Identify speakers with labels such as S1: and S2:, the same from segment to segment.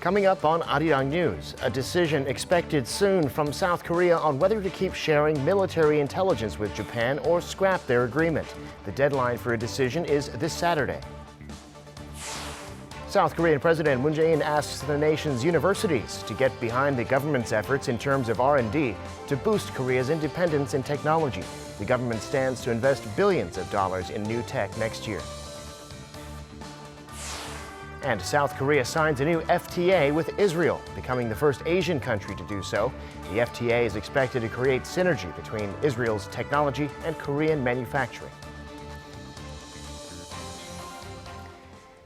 S1: Coming up on Arirang News, a decision expected soon from South Korea on whether to keep sharing military intelligence with Japan or scrap their agreement. The deadline for a decision is this Saturday. South Korean President Moon Jaein asks the nation's universities to get behind the government's efforts in terms of R&D to boost Korea's independence in technology. The government stands to invest billions of dollars in new tech next year. And South Korea signs a new FTA with Israel, becoming the first Asian country to do so. The FTA is expected to create synergy between Israel's technology and Korean manufacturing.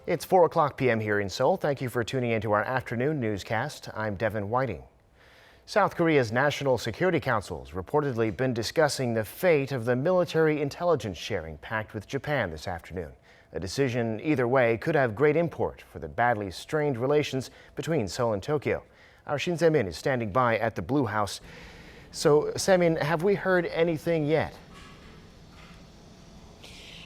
S1: It's 4:00 p.m. here in Seoul. Thank you for tuning in to our afternoon newscast. I'm Devin Whiting. South Korea's National Security Council has reportedly been discussing the fate of the military intelligence sharing pact with Japan this afternoon. A decision either way could have great import for the badly strained relations between Seoul and Tokyo. Our Shin Se-min is standing by at the Blue House. So, Se-min, have we heard anything yet?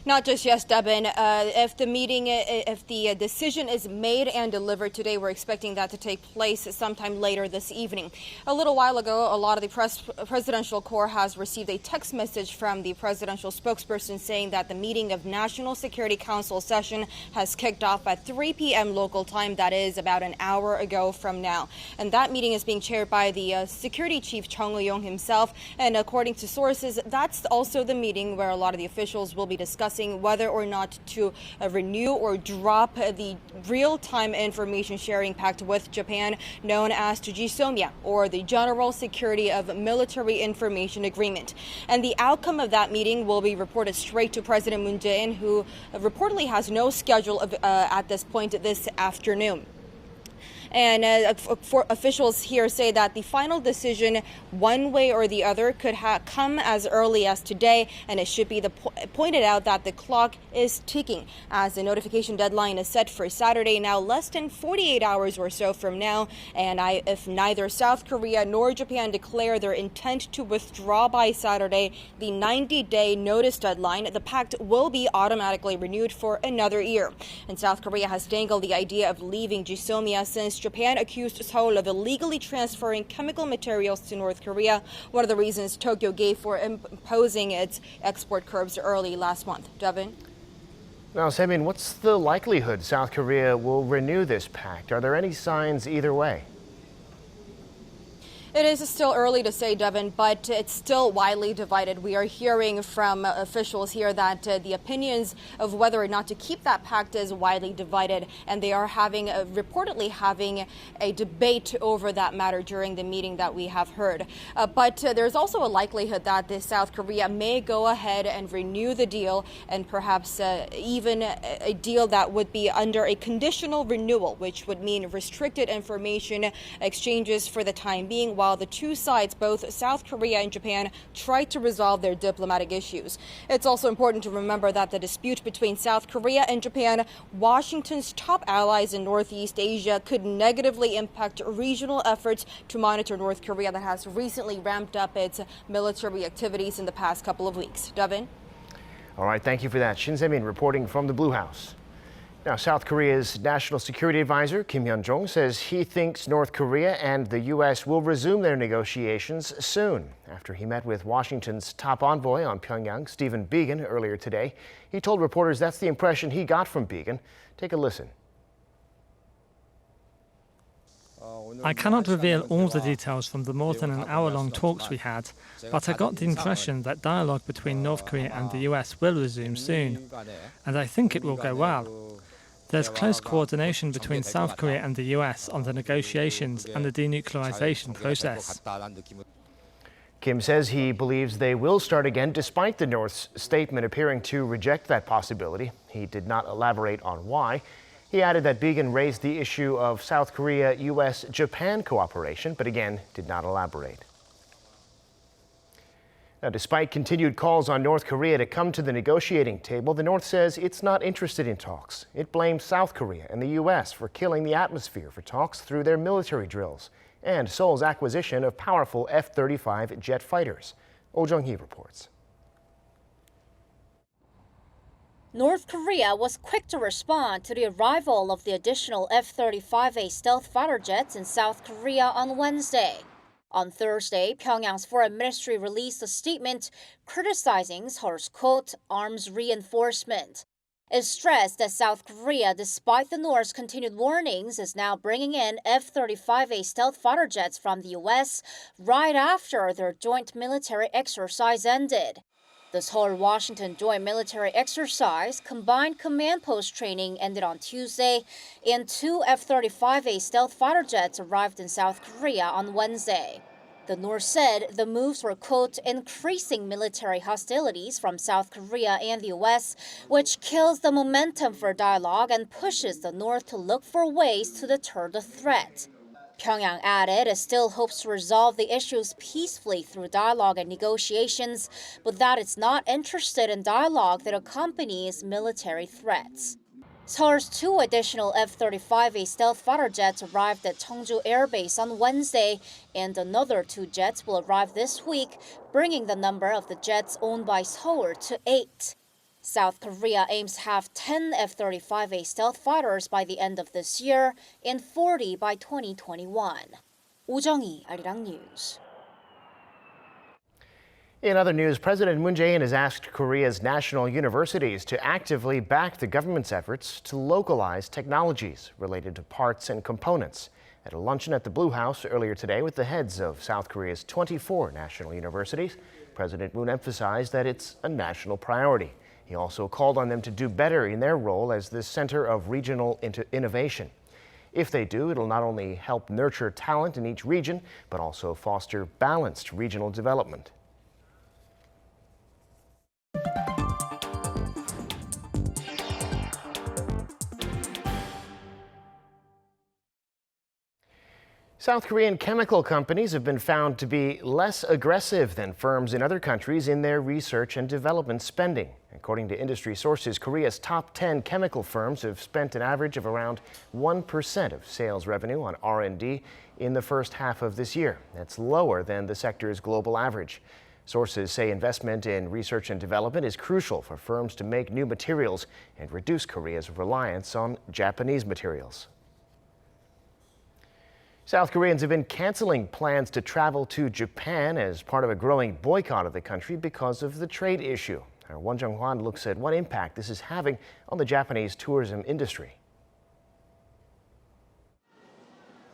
S2: Not just yes, Devin. If the decision is made and delivered today, we're expecting that to take place sometime later this evening. A little while ago, a lot of the presidential corps has received a text message from the presidential spokesperson saying that the meeting of National Security Council session has kicked off at 3 p.m. local time. That is about an hour ago from now. And that meeting is being chaired by the security chief Chung Eui-yong himself. And according to sources, that's also the meeting where a lot of the officials will be discussing whether or not to renew or drop the real-time information sharing pact with Japan known as GSOMIA, or the General Security of Military Information Agreement. And the outcome of that meeting will be reported straight to President Moon Jaein, who reportedly has no schedule at this point this afternoon. And officials here say that the final decision, one way or the other, could come as early as today, and it should be pointed out that the clock is ticking, as the notification deadline is set for Saturday, now less than 48 hours or so from now. And if neither South Korea nor Japan declare their intent to withdraw by Saturday, the 90-day notice deadline, the pact will be automatically renewed for another year. And South Korea has dangled the idea of leaving GSOMIA since Japan accused Seoul of illegally transferring chemical materials to North Korea, one of the reasons Tokyo gave for imposing its export curbs early last month. Devin?
S1: Now, Se-min, what's the likelihood South Korea will renew this pact? Are there any signs either way?
S2: It is still early to say, Devin, but it's still widely divided. We are hearing from officials here that the opinions of whether or not to keep that pact is widely divided, and they are reportedly having a debate over that matter during the meeting that we have heard. But there's also a likelihood that South Korea may go ahead and renew the deal, and perhaps even a deal that would be under a conditional renewal, which would mean restricted information exchanges for the time being, while the two sides, both South Korea and Japan, try to resolve their diplomatic issues. It's also important to remember that the dispute between South Korea and Japan, Washington's top allies in Northeast Asia, could negatively impact regional efforts to monitor North Korea that has recently ramped up its military activities in the past couple of weeks. Devin?
S1: All right, thank you for that. Shin Se-min reporting from the Blue House. Now, South Korea's National Security Advisor, Kim Hyun-jong, says he thinks North Korea and the U.S. will resume their negotiations soon. After he met with Washington's top envoy on Pyongyang, Stephen Biegun, earlier today, he told reporters that's the impression he got from Biegun. Take a listen.
S3: I cannot reveal all the details from the more than an hour-long talks we had, but I got the impression that dialogue between North Korea and the US will resume soon, and I think it will go well. There's close coordination between South Korea and the US on the negotiations and the denuclearization process.
S1: Kim says he believes they will start again despite the North's statement appearing to reject that possibility. He did not elaborate on why. He added that Biegun raised the issue of South Korea-U.S.-Japan cooperation, but again did not elaborate. Now, despite continued calls on North Korea to come to the negotiating table, the North says it's not interested in talks. It blames South Korea and the U.S. for killing the atmosphere for talks through their military drills and Seoul's acquisition of powerful F-35 jet fighters. Oh Jung-hee reports.
S4: North Korea was quick to respond to the arrival of the additional F-35A stealth fighter jets in South Korea on Wednesday. On Thursday, Pyongyang's foreign ministry released a statement criticizing Seoul's, quote, arms reinforcement. It stressed that South Korea, despite the North's continued warnings, is now bringing in F-35A stealth fighter jets from the U.S. right after their joint military exercise ended. The Seoul-Washington joint military exercise, combined command post training, ended on Tuesday, and 2 F-35A stealth fighter jets arrived in South Korea on Wednesday. The North said the moves were, quote, increasing military hostilities from South Korea and the U.S., which kills the momentum for dialogue and pushes the North to look for ways to deter the threat. Pyongyang added it still hopes to resolve the issues peacefully through dialogue and negotiations, but that it's not interested in dialogue that accompanies military threats. Seoul's 2 additional F-35A stealth fighter jets arrived at Cheongju Air Base on Wednesday, and another 2 jets will arrive this week, bringing the number of the jets owned by Seoul to 8. South Korea aims to have 10 F-35A stealth fighters by the end of this year and 40 by 2021. 오정희, Arirang News.
S1: In other news, President Moon Jaein has asked Korea's national universities to actively back the government's efforts to localize technologies related to parts and components. At a luncheon at the Blue House earlier today with the heads of South Korea's 24 national universities, President Moon emphasized that it's a national priority. He also called on them to do better in their role as the center of regional innovation. If they do, it'll not only help nurture talent in each region, but also foster balanced regional development. South Korean chemical companies have been found to be less aggressive than firms in other countries in their research and development spending. According to industry sources, Korea's top 10 chemical firms have spent an average of around 1% of sales revenue on R&D in the first half of this year. That's lower than the sector's global average. Sources say investment in research and development is crucial for firms to make new materials and reduce Korea's reliance on Japanese materials. South Koreans have been canceling plans to travel to Japan as part of a growing boycott of the country because of the trade issue. Our Won Jung-hwan looks at what impact this is having on the Japanese tourism industry.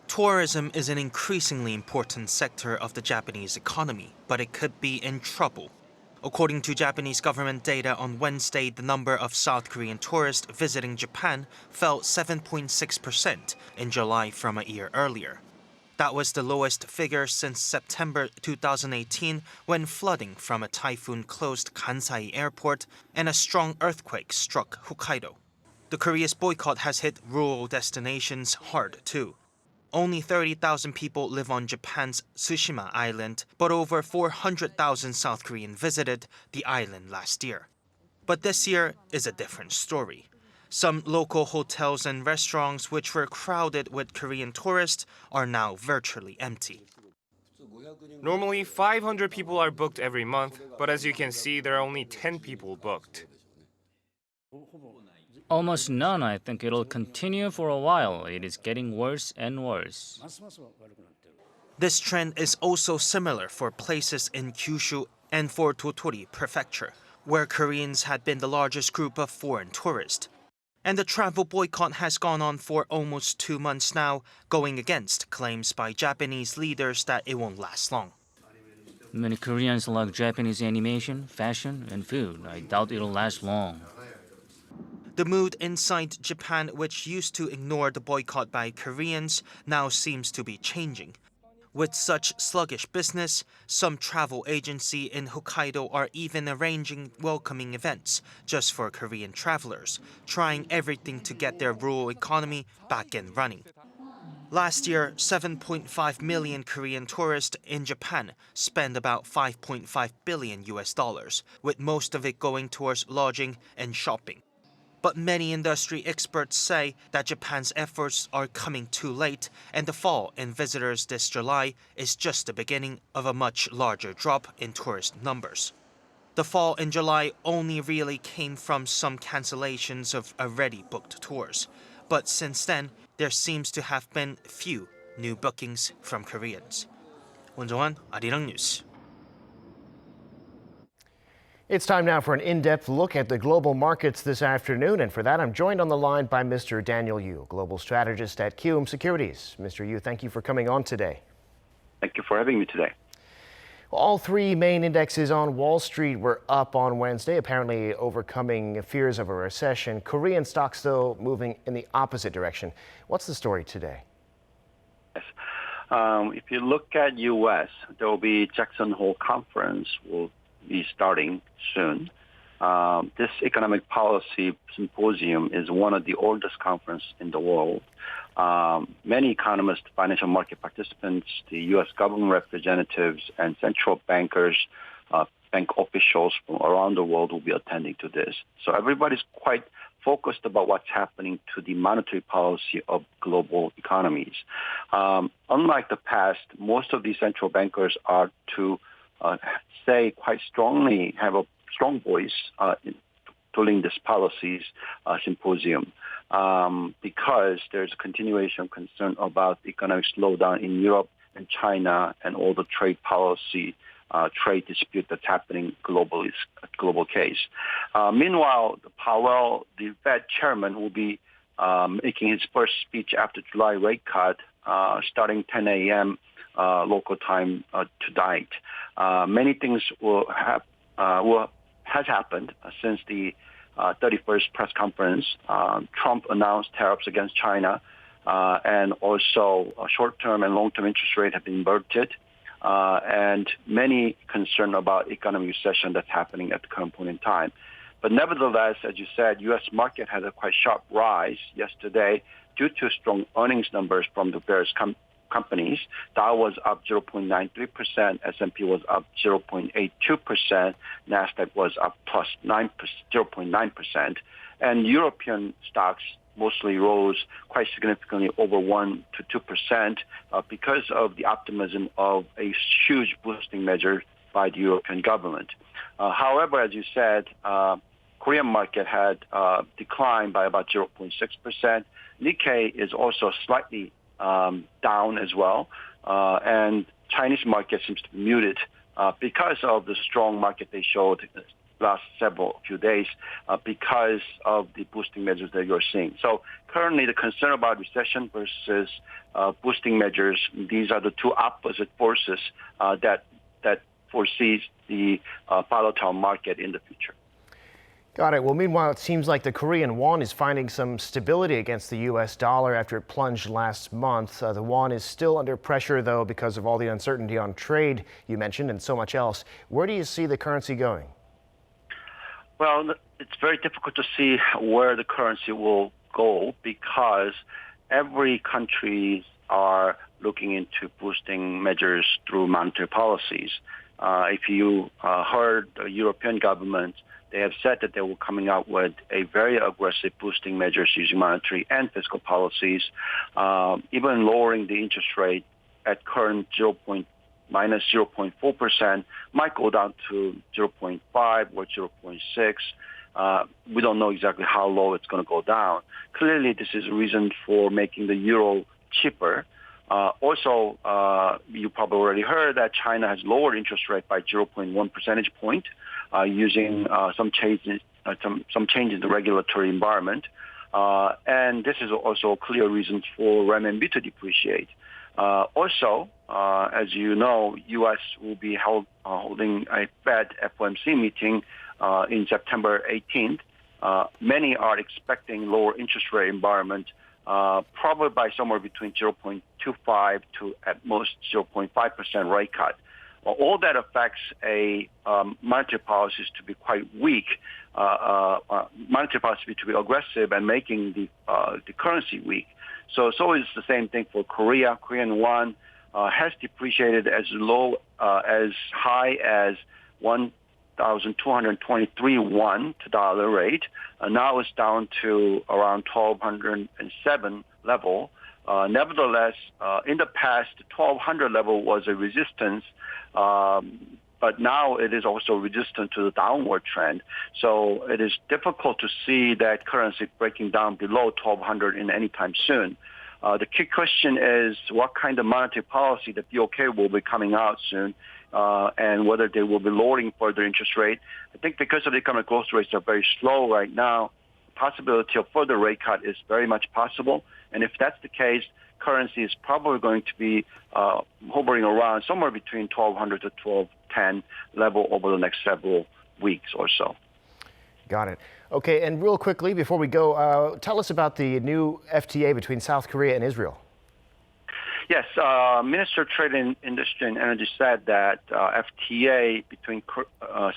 S5: Tourism is an increasingly important sector of the Japanese economy, but it could be in trouble. According to Japanese government data on Wednesday, the number of South Korean tourists visiting Japan fell 7.6% in July from a year earlier. That was the lowest figure since September 2018, when flooding from a typhoon closed Kansai Airport and a strong earthquake struck Hokkaido. The Korea's boycott has hit rural destinations hard, too. Only 30,000 people live on Japan's Tsushima Island, but over 400,000 South Koreans visited the island last year. But this year is a different story. Some local hotels and restaurants, which were crowded with Korean tourists, are now virtually empty.
S6: Normally, 500 people are booked every month, but as you can see, there are only 10 people booked.
S7: Almost none. I think it'll continue for a while. It is getting worse and worse.
S5: This trend is also similar for places in Kyushu and for Totori Prefecture, where Koreans had been the largest group of foreign tourists. And the travel boycott has gone on for almost 2 months now, going against claims by Japanese leaders that it won't last long.
S7: Many Koreans like Japanese animation, fashion, and food. I doubt it'll last long.
S5: The mood inside Japan, which used to ignore the boycott by Koreans, now seems to be changing. With such sluggish business, some travel agencies in Hokkaido are even arranging welcoming events just for Korean travelers, trying everything to get their rural economy back and running. Last year, 7.5 million Korean tourists in Japan spent about $5.5 billion, with most of it going towards lodging and shopping. But many industry experts say that Japan's efforts are coming too late, and the fall in visitors this July is just the beginning of a much larger drop in tourist numbers. The fall in July only really came from some cancellations of already booked tours. But since then, there seems to have been few new bookings from Koreans. Moon Jaein, Arirang News.
S1: It's time now for an in-depth look at the global markets this afternoon, and for that I'm joined on the line by Mr. Daniel Yu, global strategist at Kiwoom Securities. Mr. Yu, thank you for coming on today.
S8: Thank you for having me today.
S1: All three main indexes on Wall Street were up on Wednesday, apparently overcoming fears of a recession. Korean stocks, though, moving in the opposite direction. What's the story today?
S8: Yes. If you look at U.S., there will be Jackson Hole conference will be starting soon. This economic policy symposium is one of the oldest conferences in the world. Many economists, financial market participants, the U.S. government representatives, and central bankers, bank officials from around the world will be attending to this. So everybody's quite focused about what's happening to the monetary policy of global economies. Unlike the past, most of these central bankers are to say quite strongly, have a strong voice during this policies symposium because there's a continuation of concern about economic slowdown in Europe and China and all the trade policy, trade dispute that's happening globally, global case. Meanwhile, Powell, the Fed chairman, will be making his first speech after July rate cut starting 10 a.m. Local time tonight. Many things has happened since the 31st press conference. Trump announced tariffs against China, and also short-term and long-term interest rate have been inverted, and many concern about economic recession that's happening at the current point in time. But nevertheless, as you said, U.S. market had a quite sharp rise yesterday due to strong earnings numbers from the various companies. Dow was up 0.93%, S&P was up 0.82%, Nasdaq was up plus 0.9%, and European stocks mostly rose quite significantly over 1 to 2% because of the optimism of a huge boosting measure by the European government. However, as you said, Korean market had declined by about 0.6%. Nikkei is also slightly down as well, and Chinese market seems to be muted because of the strong market they showed last few days because of the boosting measures that you're seeing. So currently the concern about recession versus boosting measures, these are the two opposite forces that foresees the volatile market in the future.
S1: Got it. Well, meanwhile, it seems like the Korean won is finding some stability against the U.S. dollar after it plunged last month. The won is still under pressure, though, because of all the uncertainty on trade you mentioned and so much else. Where do you see the currency going?
S8: Well, it's very difficult to see where the currency will go because every country are looking into boosting measures through monetary policies. If you heard the European government, they have said that they were coming out with a very aggressive boosting measures using monetary and fiscal policies, even lowering the interest rate at current minus 0.4% might go down to 0.5 or 0.6. We don't know exactly how low it's going to go down. Clearly, this is a reason for making the euro cheaper. Also, you probably already heard that China has lowered interest rate by 0.1 percentage point using some change in the regulatory environment. And this is also a clear reason for renminbi to depreciate. Also, as you know, U.S. will be holding a Fed FOMC meeting in September 18th. Many are expecting lower interest rate environment, probably by somewhere between 0.25 to at most 0.5% rate cut. All that affects a monetary policies to be quite weak, monetary policy to be aggressive and making the currency weak. So is the same thing for Korea. Korean won has depreciated as high as 1,223 won to dollar rate. Now it's down to around 1,207 level. Nevertheless, in the past, 1,200 level was a resistance but now it is also resistant to the downward trend. So it is difficult to see that currency breaking down below 1,200 in any time soon. The key question is what kind of monetary policy the BOK will be coming out soon, and whether they will be lowering further interest rate. I think because of the economic growth rates are very slow right now, the possibility of further rate cut is very much possible. And if that's the case, currency is probably going to be hovering around somewhere between 1,200 to 1,210 level over the next several weeks or so.
S1: Got it. Okay, and real quickly before we go, tell us about the new FTA between South Korea and Israel.
S8: Yes, Minister of Trade and Industry and Energy said that FTA between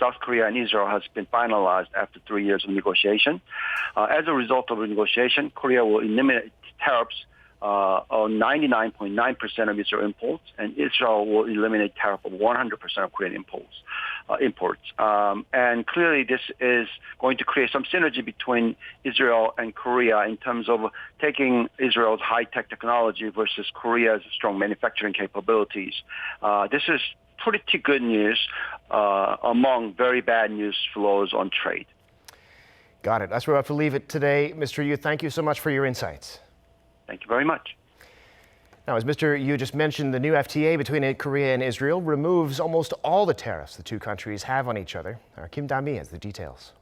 S8: South Korea and Israel has been finalized after 3 years of negotiation. As a result of the negotiation, Korea will eliminate tariffs on 99.9% of Israel imports, and Israel will eliminate tariff of 100% of Korean imports. And clearly this is going to create some synergy between Israel and Korea in terms of taking Israel's high-tech technology versus Korea's strong manufacturing capabilities. This is pretty good news among very bad news flows on trade.
S1: Got it. That's where we have to leave it today. Mr. Yu, thank you so much for your insights.
S8: Thank you very much.
S1: Now, as Mr. Yu just mentioned, the new FTA between Korea and Israel removes almost all the tariffs the two countries have on each other. Our Kim Da-mi has the details.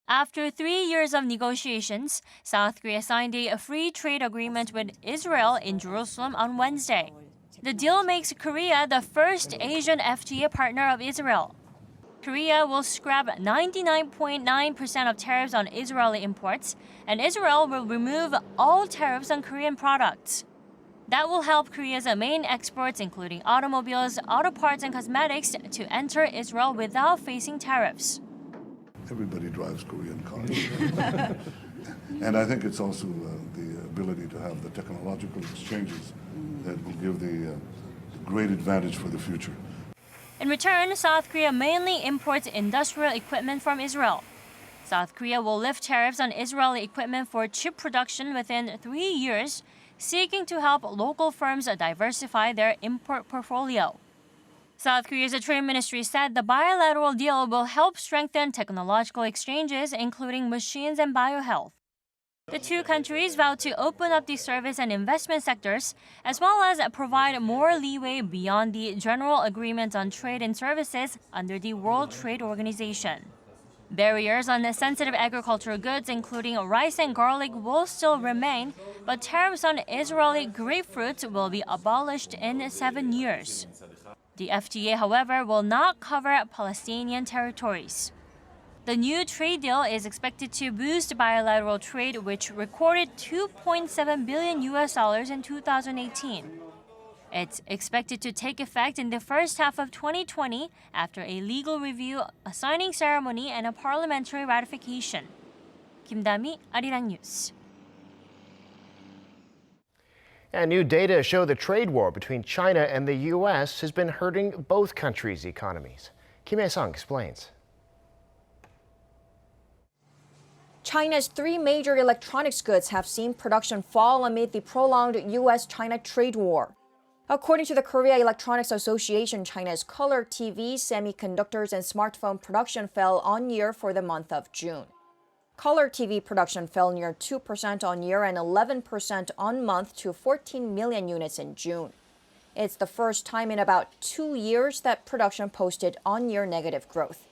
S9: After 3 years of negotiations, South Korea signed a free trade agreement with Israel in Jerusalem on Wednesday. The deal makes Korea the first Asian FTA partner of Israel. Korea will scrap 99.9% of tariffs on Israeli imports, and Israel will remove all tariffs on Korean products. That will help Korea's main exports, including automobiles, auto parts, and cosmetics, to enter Israel without facing tariffs.
S10: Everybody drives Korean cars. And I think it's also the ability to have the technological exchanges that will give the great advantage for the future.
S9: In return, South Korea mainly imports industrial equipment from Israel. South Korea will lift tariffs on Israeli equipment for chip production within 3 years, seeking to help local firms diversify their import portfolio. South Korea's trade ministry said the bilateral deal will help strengthen technological exchanges, including machines and biohealth. The two countries vowed to open up the service and investment sectors, as well as provide more leeway beyond the General Agreement on Trade and Services under the World Trade Organization. Barriers on sensitive agricultural goods, including rice and garlic, will still remain, but tariffs on Israeli grapefruits will be abolished in 7 years. The FTA, however, will not cover Palestinian territories. The new trade deal is expected to boost bilateral trade, which recorded $2.7 billion in 2018. It's expected to take effect in the first half of 2020 after a legal review, a signing ceremony, and a parliamentary ratification. Kim Da-mi, Arirang News.
S1: And new data show the trade war between China and the U.S. has been hurting both countries' economies. Kim Hae-sung explains.
S2: China's 3 major electronics goods have seen production fall amid the prolonged U.S.-China trade war. According to the Korea Electronics Association, China's color TV, semiconductors, and smartphone production fell on year for the month of June. Color TV production fell near 2% on year and 11% on month to 14 million units in June. It's the first time in about 2 years that production posted on-year negative growth.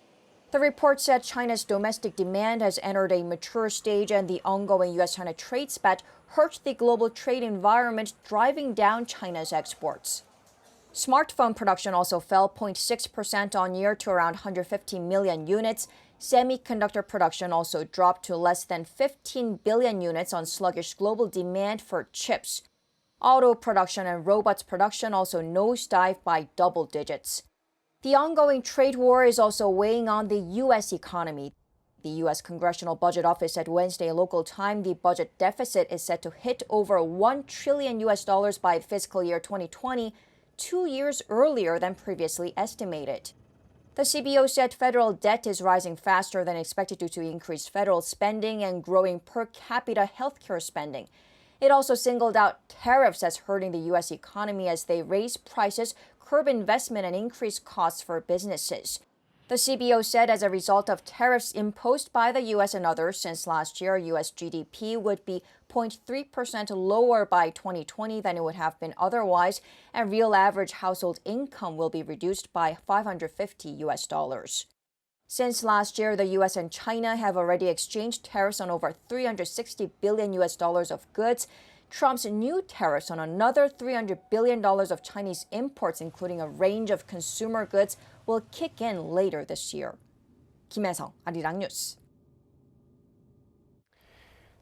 S2: The report said China's domestic demand has entered a mature stage, and the ongoing U.S.-China trade spat hurt the global trade environment, driving down China's exports. Smartphone production also fell 0.6% on year to around 150 million units. Semiconductor production also dropped to less than 15 billion units on sluggish global demand for chips. Auto production and robots production also nosedived by double digits. The ongoing trade war is also weighing on the U.S. economy. The U.S. Congressional Budget Office said Wednesday local time the budget deficit is set to hit over $1 trillion by fiscal year 2020, 2 years earlier than previously estimated. The CBO said federal debt is rising faster than expected due to increased federal spending and growing per capita healthcare spending. It also singled out tariffs as hurting the U.S. economy as they raise prices,
S11: curb investment and increase costs for businesses. The CBO said as a result of tariffs imposed by the U.S. and others since last year, U.S. GDP would be 0.3% lower by 2020 than it would have been otherwise, and real average household income will be reduced by $550. Since last year, the U.S. and China have already exchanged tariffs on over $360 billion of goods. Trump's new tariffs on another $300 billion of Chinese imports, including a range of consumer goods, will kick in later this year. 김혜성, Arirang News.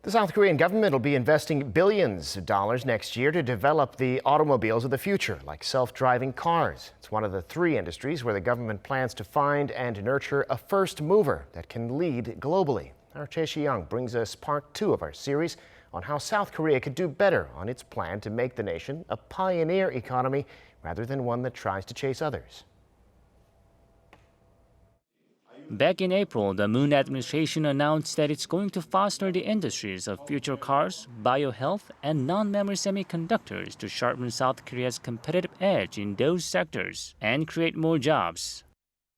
S1: The South Korean government will be investing billions of dollars next year to develop the automobiles of the future, like self-driving cars. It's one of the three industries where the government plans to find and nurture a first mover that can lead globally. Our Choi Si-young brings us part 2 of our series on how South Korea could do better on its plan to make the nation a pioneer economy rather than one that tries to chase others.
S7: Back in April, the Moon administration announced that it's going to foster the industries of future cars, biohealth, and non-memory semiconductors to sharpen South Korea's competitive edge in those sectors and create more jobs.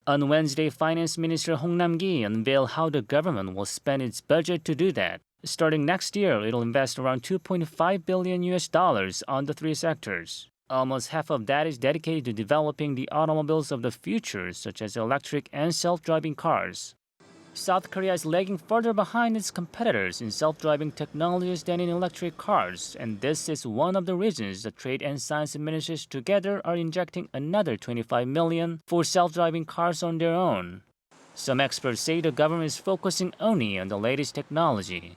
S7: On Wednesday, Finance Minister Hong Nam-gi unveiled how the government will spend its budget to do that. Starting next year, it'll invest around $2.5 billion on the three sectors. Almost half of that is dedicated to developing the automobiles of the future, such as electric and self-driving cars. South Korea is lagging further behind its competitors in self-driving technologies than in electric cars, and this is one of the reasons the Trade and Science Ministries together are injecting another $25 million for self-driving cars on their own. Some experts say the government is focusing only on the latest technology.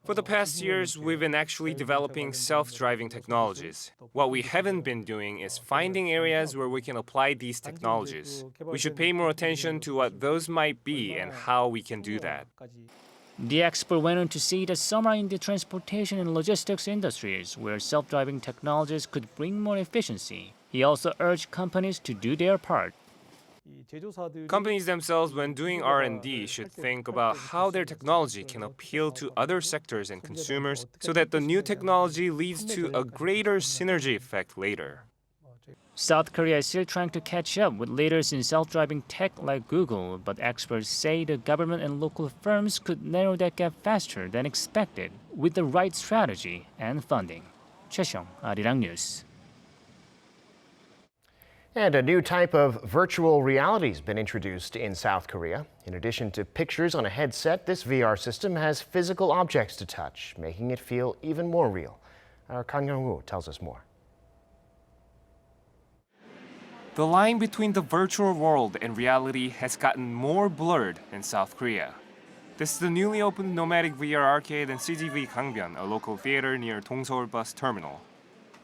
S6: For the past years, we've been actually developing self-driving technologies. What we haven't been doing is finding areas where we can apply these technologies. We should pay more attention to what those might be and how we can do that.
S7: The expert went on to say that some are in the transportation and logistics industries where self-driving technologies could bring more efficiency. He also urged companies to do their part.
S6: Companies themselves, when doing R&D, should think about how their technology can appeal to other sectors and consumers so that the new technology leads to a greater synergy effect later.
S7: South Korea is still trying to catch up with leaders in self-driving tech like Google, but experts say the government and local firms could narrow that gap faster than expected with the right strategy and funding. Choi Si-young, Arirang News.
S1: And a new type of virtual reality has been introduced in South Korea. In addition to pictures on a headset, this VR system has physical objects to touch, making it feel even more real. Our Kang Young-woo tells us more.
S6: The line between the virtual world and reality has gotten more blurred in South Korea. This is the newly opened nomadic VR arcade in CGV Gangbyeon, a local theater near Dongseol bus terminal.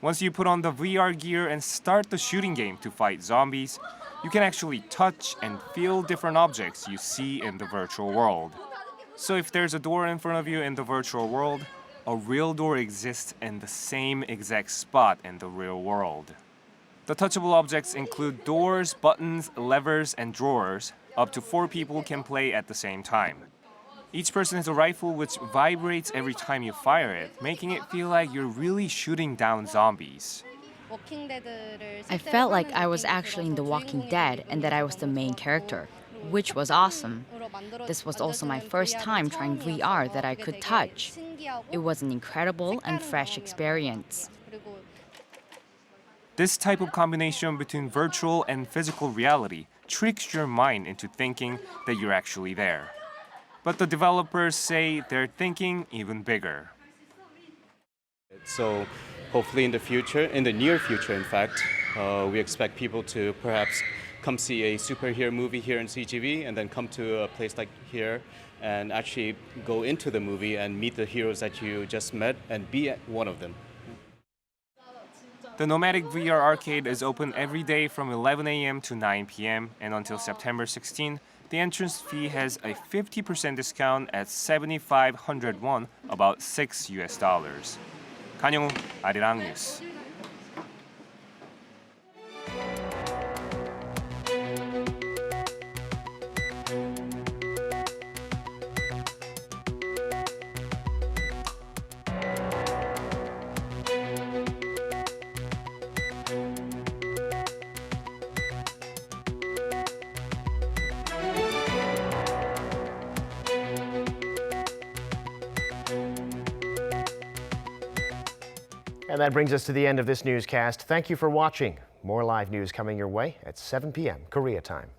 S6: Once you put on the VR gear and start the shooting game to fight zombies, you can actually touch and feel different objects you see in the virtual world. So if there's a door in front of you in the virtual world, a real door exists in the same exact spot in the real world. The touchable objects include doors, buttons, levers, and drawers. Up to 4 people can play at the same time. Each person has a rifle which vibrates every time you fire it, making it feel like you're really shooting down zombies.
S12: I felt like I was actually in The Walking Dead and that I was the main character, which was awesome. This was also my first time trying VR that I could touch. It was an incredible and fresh experience.
S6: This type of combination between virtual and physical reality tricks your mind into thinking that you're actually there. But the developers say they're thinking even bigger.
S13: So hopefully in the near future, in fact, we expect people to perhaps come see a superhero movie here in CGV and then come to a place like here and actually go into the movie and meet the heroes that you just met and be one of them.
S6: The Nomadic VR Arcade is open every day from 11 a.m. to 9 p.m. and until September 16. The entrance fee has a 50% discount at 7,500 won, about $6. Kang Young-woo, Arirang News.
S1: And that brings us to the end of this newscast. Thank you for watching. More live news coming your way at 7 p.m. Korea time.